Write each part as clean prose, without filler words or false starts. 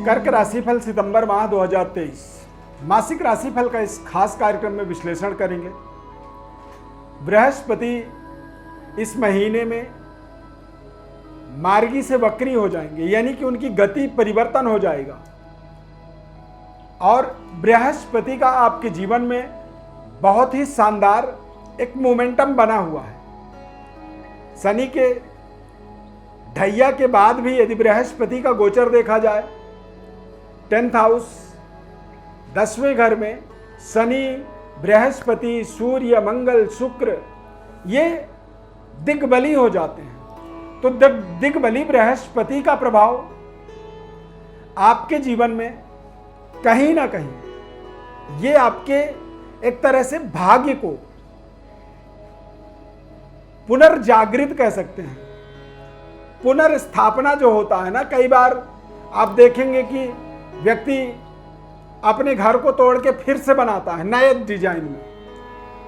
कर्क राशिफल सितंबर माह 2023 मासिक राशिफल का इस खास कार्यक्रम में विश्लेषण करेंगे। बृहस्पति इस महीने में मार्गी से वक्री हो जाएंगे, यानी कि उनकी गति परिवर्तन हो जाएगा और बृहस्पति का आपके जीवन में बहुत ही शानदार एक मोमेंटम बना हुआ है। शनि के ढैया के बाद भी यदि बृहस्पति का गोचर देखा जाए, 10th हाउस 10वें घर में शनि, बृहस्पति, सूर्य, मंगल, शुक्र ये दिग्बली हो जाते हैं। तो दिग्बली बृहस्पति का प्रभाव आपके जीवन में कहीं ना कहीं ये आपके एक तरह से भाग्य को पुनर्जागृत कह सकते हैं। पुनर्स्थापना जो होता है ना, कई बार आप देखेंगे कि व्यक्ति अपने घर को तोड़ के फिर से बनाता है नए डिजाइन में,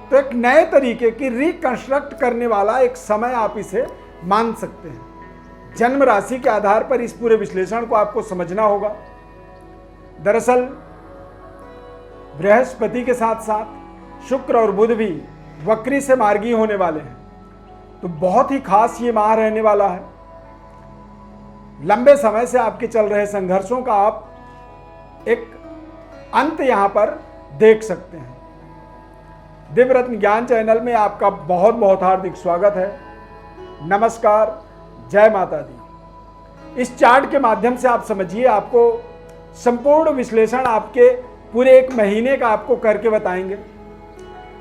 तो एक नए तरीके की रिकंस्ट्रक्ट करने वाला एक समय आप इसे मान सकते हैं। जन्म राशि के आधार पर इस पूरे विश्लेषण को आपको समझना होगा। दरअसल बृहस्पति के साथ साथ शुक्र और बुध भी वक्री से मार्गी होने वाले हैं, तो बहुत ही खास ये माह रहने वाला है। लंबे समय से आपके चल रहे संघर्षों का आप एक अंत यहां पर देख सकते हैं। दिव्य रत्न ज्ञान चैनल में आपका बहुत बहुत हार्दिक स्वागत है। नमस्कार, जय माता दी। इस चार्ट के माध्यम से आप समझिए, आपको संपूर्ण विश्लेषण आपके पूरे एक महीने का आपको करके बताएंगे।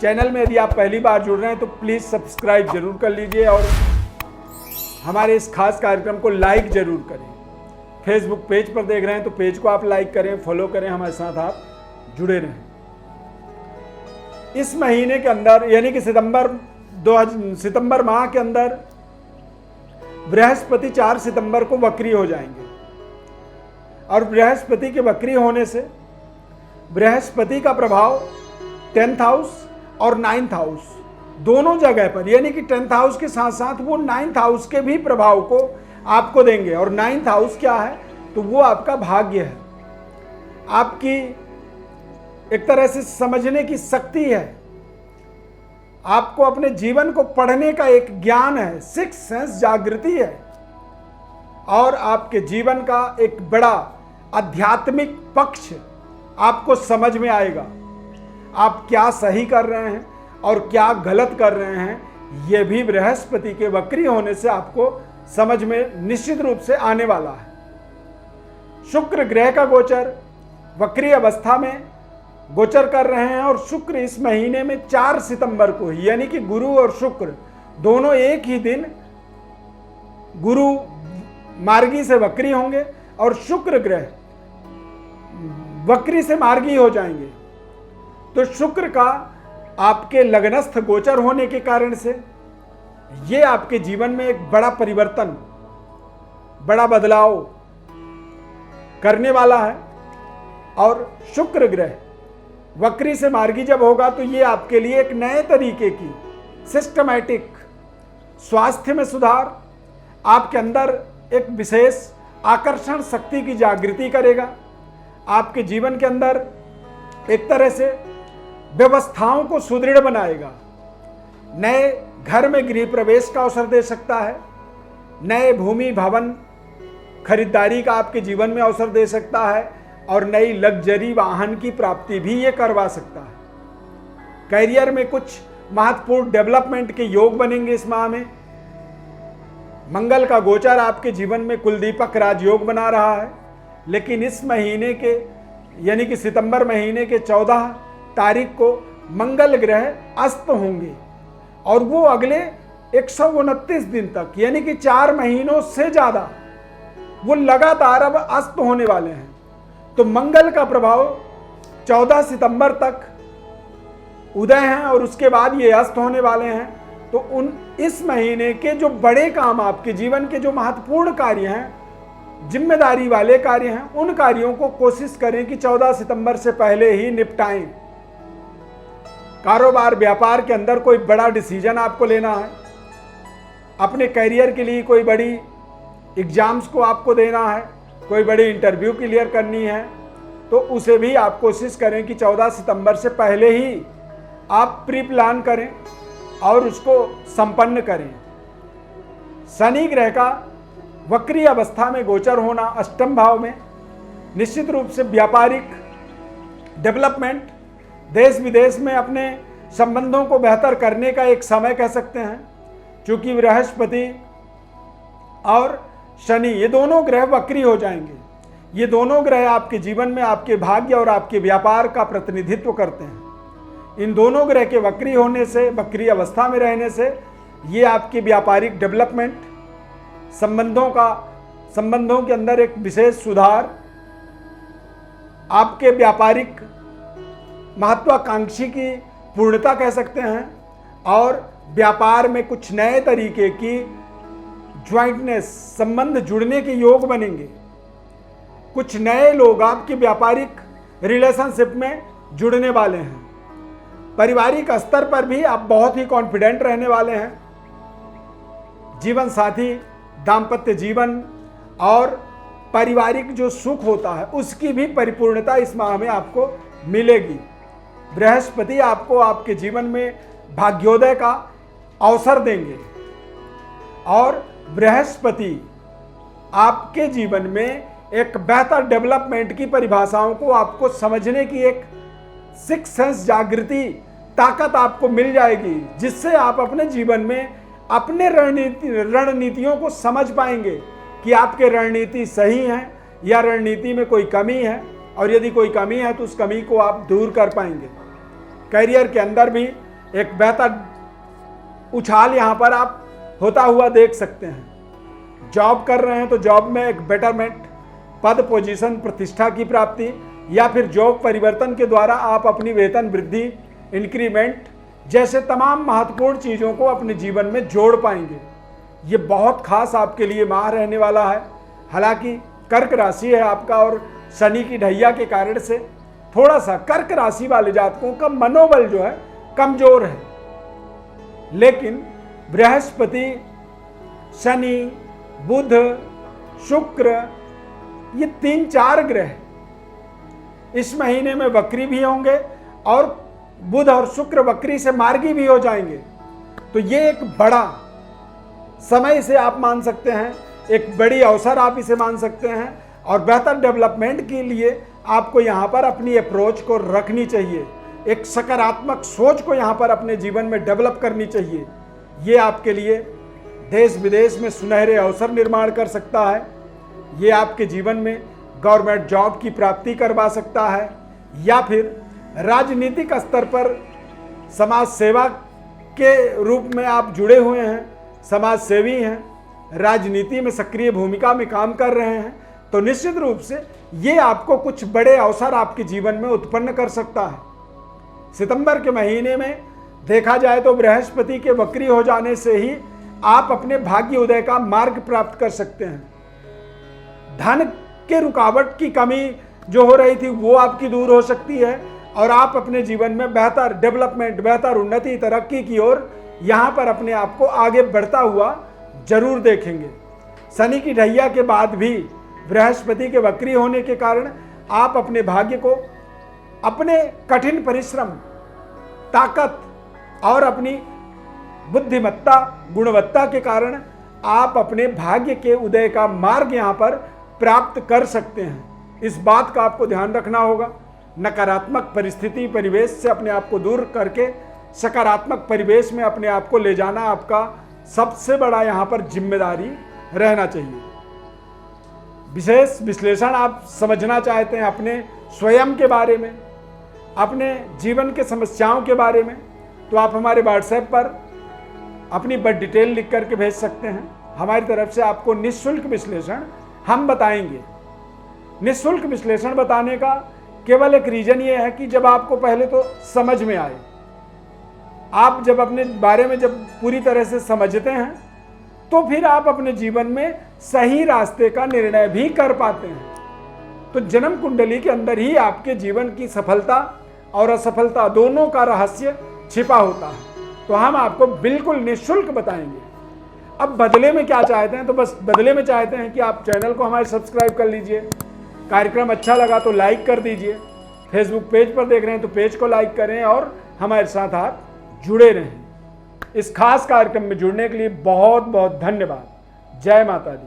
चैनल में यदि आप पहली बार जुड़ रहे हैं तो प्लीज़ सब्सक्राइब जरूर कर लीजिए और हमारे इस खास कार्यक्रम को लाइक जरूर करें। फेसबुक पेज पर देख रहे हैं तो पेज को आप लाइक करें, फॉलो करें, हमारे साथ आप जुड़े रहें। इस महीने के अंदर यानी कि सितंबर माह के अंदर बृहस्पति 4 सितंबर को वक्री हो जाएंगे और बृहस्पति के वक्री होने से बृहस्पति का प्रभाव 10th हाउस और 9th हाउस दोनों जगह पर, यानी कि 10th हाउस के साथ साथ वो 9th हाउस के भी प्रभाव को आपको देंगे। और 9th हाउस क्या है, तो वो आपका भाग्य है, आपकी एक तरह से समझने की शक्ति है, आपको अपने जीवन को पढ़ने का एक ज्ञान है, सिक्स सेंस जागृति है और आपके जीवन का एक बड़ा आध्यात्मिक पक्ष आपको समझ में आएगा। आप क्या सही कर रहे हैं और क्या गलत कर रहे हैं, यह भी बृहस्पति के वक्री होने से आपको समझ में निश्चित रूप से आने वाला है। शुक्र ग्रह का गोचर वक्री अवस्था में गोचर कर रहे हैं और शुक्र इस महीने में 4 सितंबर को ही, यानी कि गुरु और शुक्र दोनों एक ही दिन गुरु मार्गी से वक्री होंगे और शुक्र ग्रह वक्री से मार्गी हो जाएंगे। तो शुक्र का आपके लग्नस्थ गोचर होने के कारण से ये आपके जीवन में एक बड़ा परिवर्तन, बड़ा बदलाव करने वाला है। और शुक्र ग्रह वक्री से मार्गी जब होगा तो ये आपके लिए एक नए तरीके की सिस्टमैटिक स्वास्थ्य में सुधार, आपके अंदर एक विशेष आकर्षण शक्ति की जागृति करेगा, आपके जीवन के अंदर एक तरह से व्यवस्थाओं को सुदृढ़ बनाएगा, नए घर में गृह प्रवेश का अवसर दे सकता है, नए भूमि भवन खरीदारी का आपके जीवन में अवसर दे सकता है और नई लग्जरी वाहन की प्राप्ति भी ये करवा सकता है। करियर में कुछ महत्वपूर्ण डेवलपमेंट के योग बनेंगे इस माह में। मंगल का गोचर आपके जीवन में कुलदीपक राजयोग बना रहा है, लेकिन इस महीने के यानी कि सितंबर महीने के 14 तारीख को मंगल ग्रह अस्त होंगे और वो अगले 129 दिन तक, यानी कि 4 महीनों से ज्यादा वो लगातार अब अस्त होने वाले हैं। तो मंगल का प्रभाव 14 सितंबर तक उदय है और उसके बाद ये अस्त होने वाले हैं। तो इस महीने के जो बड़े काम, आपके जीवन के जो महत्वपूर्ण कार्य हैं, जिम्मेदारी वाले कार्य हैं, उन कार्यों को कोशिश करें कि 14 सितंबर से पहले ही निपटाएं। कारोबार व्यापार के अंदर कोई बड़ा डिसीजन आपको लेना है, अपने करियर के लिए कोई बड़ी एग्जाम्स को आपको देना है, कोई बड़ी इंटरव्यू क्लियर करनी है तो उसे भी आप कोशिश करें कि 14 सितंबर से पहले ही आप प्री प्लान करें और उसको संपन्न करें। शनि ग्रह का वक्री अवस्था में गोचर होना अष्टम भाव में निश्चित रूप से व्यापारिक डेवलपमेंट, देश विदेश में अपने संबंधों को बेहतर करने का एक समय कह सकते हैं। क्योंकि बृहस्पति और शनि ये दोनों ग्रह वक्री हो जाएंगे। ये दोनों ग्रह आपके जीवन में आपके भाग्य और आपके व्यापार का प्रतिनिधित्व करते हैं। इन दोनों ग्रह के वक्री होने से, वक्री अवस्था में रहने से ये आपके व्यापारिक डेवलपमेंट, संबंधों के अंदर एक विशेष सुधार, आपके व्यापारिक महत्वाकांक्षी की पूर्णता कह सकते हैं और व्यापार में कुछ नए तरीके की ज्वाइंटनेस, संबंध जुड़ने के योग बनेंगे। कुछ नए लोग आपके व्यापारिक रिलेशनशिप में जुड़ने वाले हैं। पारिवारिक स्तर पर भी आप बहुत ही कॉन्फिडेंट रहने वाले हैं। जीवन साथी, दाम्पत्य जीवन और पारिवारिक जो सुख होता है उसकी भी परिपूर्णता इस माह में आपको मिलेगी। बृहस्पति आपको आपके जीवन में भाग्योदय का अवसर देंगे और बृहस्पति आपके जीवन में एक बेहतर डेवलपमेंट की परिभाषाओं को आपको समझने की एक सिक्स सेंस जागृति ताकत आपको मिल जाएगी, जिससे आप अपने जीवन में अपने रणनीतियों को समझ पाएंगे कि आपके रणनीति सही है या रणनीति में कोई कमी है, और यदि कोई कमी है तो उस कमी को आप दूर कर पाएंगे। करियर के अंदर भी एक बेहतर उछाल यहाँ पर आप होता हुआ देख सकते हैं। जॉब कर रहे हैं तो जॉब में एक बेटरमेंट, पद, पोजीशन, प्रतिष्ठा की प्राप्ति या फिर जॉब परिवर्तन के द्वारा आप अपनी वेतन वृद्धि, इंक्रीमेंट जैसे तमाम महत्वपूर्ण चीज़ों को अपने जीवन में जोड़ पाएंगे। ये बहुत खास आपके लिए माह रहने वाला है। हालांकि कर्क राशि है आपका और शनि की ढैया के कारण से थोड़ा सा कर्क राशि वाले जातकों का मनोबल जो है कमजोर है, लेकिन बृहस्पति, शनि, बुध, शुक्र ये 3-4 ग्रह इस महीने में वक्री भी होंगे और बुध और शुक्र वक्री से मार्गी भी हो जाएंगे। तो ये एक बड़ा समय इसे आप मान सकते हैं, एक बड़ी अवसर आप इसे मान सकते हैं और बेहतर डेवलपमेंट के लिए आपको यहाँ पर अपनी अप्रोच को रखनी चाहिए। एक सकारात्मक सोच को यहाँ पर अपने जीवन में डेवलप करनी चाहिए। ये आपके लिए देश विदेश में सुनहरे अवसर निर्माण कर सकता है। ये आपके जीवन में गवर्नमेंट जॉब की प्राप्ति करवा सकता है या फिर राजनीतिक स्तर पर समाज सेवा के रूप में आप जुड़े हुए हैं, समाज सेवी हैं, राजनीति में सक्रिय भूमिका में काम कर रहे हैं, तो निश्चित रूप से ये आपको कुछ बड़े अवसर आपके जीवन में उत्पन्न कर सकता है। सितंबर के महीने में देखा जाए तो बृहस्पति के वक्री हो जाने से ही आप अपने भाग्य उदय का मार्ग प्राप्त कर सकते हैं। धन के रुकावट की कमी जो हो रही थी वो आपकी दूर हो सकती है और आप अपने जीवन में बेहतर डेवलपमेंट, बेहतर उन्नति, तरक्की की ओर यहाँ पर अपने आप को आगे बढ़ता हुआ जरूर देखेंगे। शनि की ढैया के बाद भी बृहस्पति के वक्री होने के कारण आप अपने भाग्य को अपने कठिन परिश्रम, ताकत और अपनी बुद्धिमत्ता, गुणवत्ता के कारण आप अपने भाग्य के उदय का मार्ग यहाँ पर प्राप्त कर सकते हैं। इस बात का आपको ध्यान रखना होगा। नकारात्मक परिस्थिति, परिवेश से अपने आप को दूर करके सकारात्मक परिवेश में अपने आप को ले जाना आपका सबसे बड़ा यहाँ पर जिम्मेदारी रहना चाहिए। विशेष विश्लेषण आप समझना चाहते हैं अपने स्वयं के बारे में, अपने जीवन के समस्याओं के बारे में, तो आप हमारे व्हाट्सएप पर अपनी बड़ी डिटेल लिख करके भेज सकते हैं। हमारी तरफ से आपको निःशुल्क विश्लेषण हम बताएंगे। निःशुल्क विश्लेषण बताने का केवल एक रीजन ये है कि जब आपको पहले तो समझ में आए, आप जब अपने बारे में जब पूरी तरह से समझते हैं तो फिर आप अपने जीवन में सही रास्ते का निर्णय भी कर पाते हैं। तो जन्म कुंडली के अंदर ही आपके जीवन की सफलता और असफलता दोनों का रहस्य छिपा होता है। तो हम आपको बिल्कुल निःशुल्क बताएंगे। अब बदले में क्या चाहते हैं, तो बस बदले में चाहते हैं कि आप चैनल को हमारे सब्सक्राइब कर लीजिए, कार्यक्रम अच्छा लगा तो लाइक कर दीजिए, फेसबुक पेज पर देख रहे हैं तो पेज को लाइक करें और हमारे साथ आप जुड़े रहें। इस खास कार्यक्रम में जुड़ने के लिए बहुत बहुत धन्यवाद। जय माता दी।